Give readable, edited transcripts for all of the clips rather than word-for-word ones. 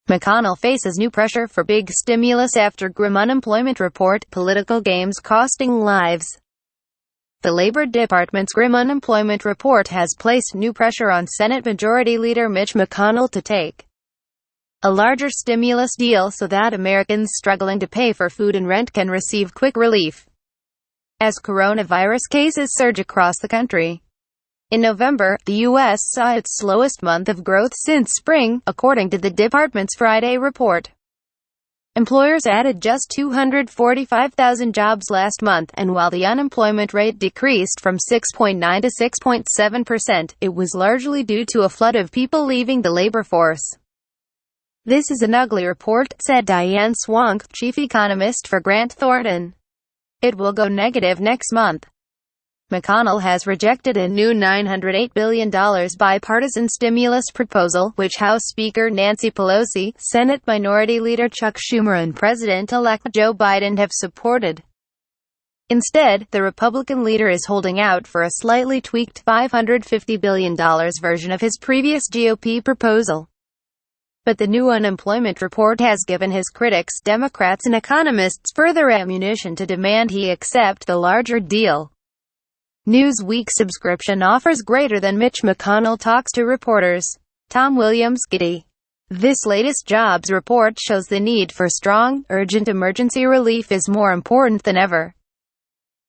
McConnell faces new pressure for big stimulus after grim unemployment report, political games costing lives. The Labor Department's grim unemployment report has placed new pressure on Senate Majority Leader Mitch McConnell to take a larger stimulus deal so that Americans struggling to pay for food and rent can receive quick relief as coronavirus cases surge across the country. In November, the U.S. saw its slowest month of growth since spring, according to the department's Friday report. Employers added just 245,000 jobs last month, and while the unemployment rate decreased from 6.9% to 6.7%, it was largely due to a flood of people leaving the labor force. "This is an ugly report," said Diane Swonk, chief economist for Grant Thornton. "It will go negative next month." McConnell has rejected a new $908 billion bipartisan stimulus proposal, which House Speaker Nancy Pelosi, Senate Minority Leader Chuck Schumer and President-elect Joe Biden have supported. Instead, the Republican leader is holding out for a slightly tweaked $550 billion version of his previous GOP proposal. But the new unemployment report has given his critics, Democrats and economists, further ammunition to demand he accept the larger deal. Newsweek subscription offers greater than Mitch McConnell talks to reporters. Tom Williams, Getty. This latest jobs report shows the need for strong, urgent emergency relief is more important than ever.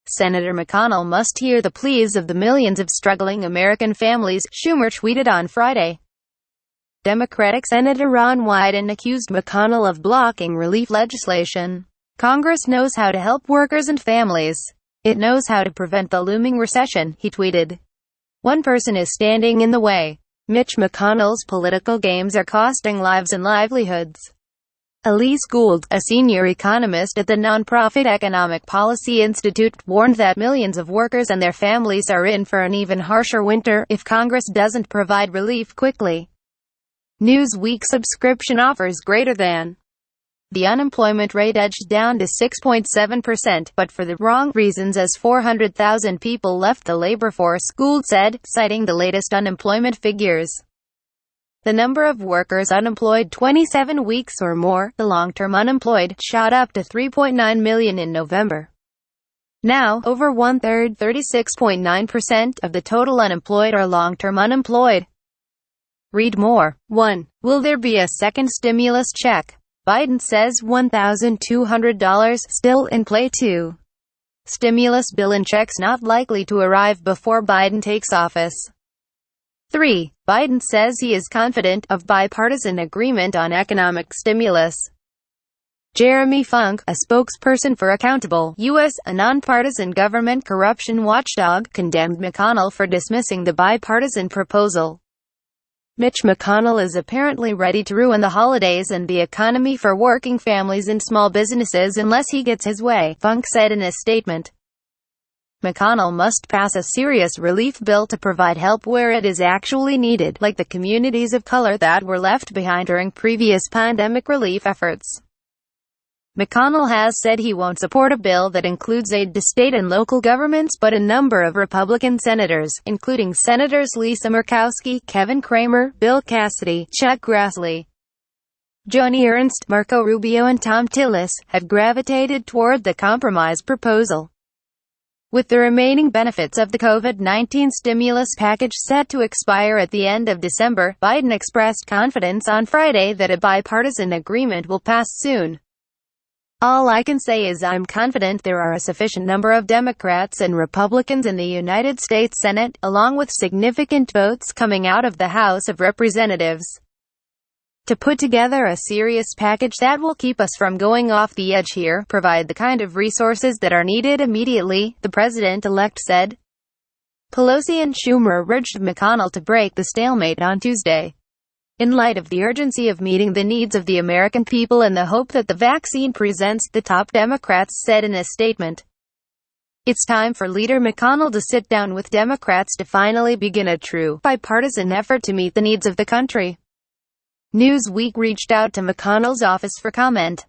Senator McConnell must hear the pleas of the millions of struggling American families, Schumer tweeted on Friday. Democratic Senator Ron Wyden accused McConnell of blocking relief legislation. "Congress knows how to help workers and families. It knows how to prevent the looming recession," he tweeted. "One person is standing in the way." Mitch McConnell's political games are costing lives and livelihoods. Elise Gould, a senior economist at the nonprofit Economic Policy Institute, warned that millions of workers and their families are in for an even harsher winter if Congress doesn't provide relief quickly. Newsweek subscription offers greater than. The unemployment rate edged down to 6.7%, but for the wrong reasons, as 400,000 people left the labor force, Gould said, citing the latest unemployment figures. The number of workers unemployed 27 weeks or more, the long-term unemployed, shot up to 3.9 million in November. Now, over one-third, 36.9% of the total unemployed are long-term unemployed. Read more. 1. Will there be a second stimulus check? Biden says $1,200 still in play. 2. Stimulus bill and checks not likely to arrive before Biden takes office. 3. Biden says he is confident of bipartisan agreement on economic stimulus. Jeremy Funk, a spokesperson for Accountable U.S., a nonpartisan government corruption watchdog, condemned McConnell for dismissing the bipartisan proposal. Mitch McConnell is apparently ready to ruin the holidays and the economy for working families and small businesses unless he gets his way, Funk said in a statement. McConnell must pass a serious relief bill to provide help where it is actually needed, like the communities of color that were left behind during previous pandemic relief efforts. McConnell has said he won't support a bill that includes aid to state and local governments, but a number of Republican senators, including Senators Lisa Murkowski, Kevin Cramer, Bill Cassidy, Chuck Grassley, Joni Ernst, Marco Rubio and Tom Tillis, have gravitated toward the compromise proposal. With the remaining benefits of the COVID-19 stimulus package set to expire at the end of December, Biden expressed confidence on Friday that a bipartisan agreement will pass soon. "All I can say is I'm confident there are a sufficient number of Democrats and Republicans in the United States Senate, along with significant votes coming out of the House of Representatives, to put together a serious package that will keep us from going off the edge here, provide the kind of resources that are needed immediately," the president-elect said. Pelosi and Schumer urged McConnell to break the stalemate on Tuesday. In light of the urgency of meeting the needs of the American people and the hope that the vaccine presents, the top Democrats said in a statement. It's time for Leader McConnell to sit down with Democrats to finally begin a true, bipartisan effort to meet the needs of the country. Newsweek reached out to McConnell's office for comment.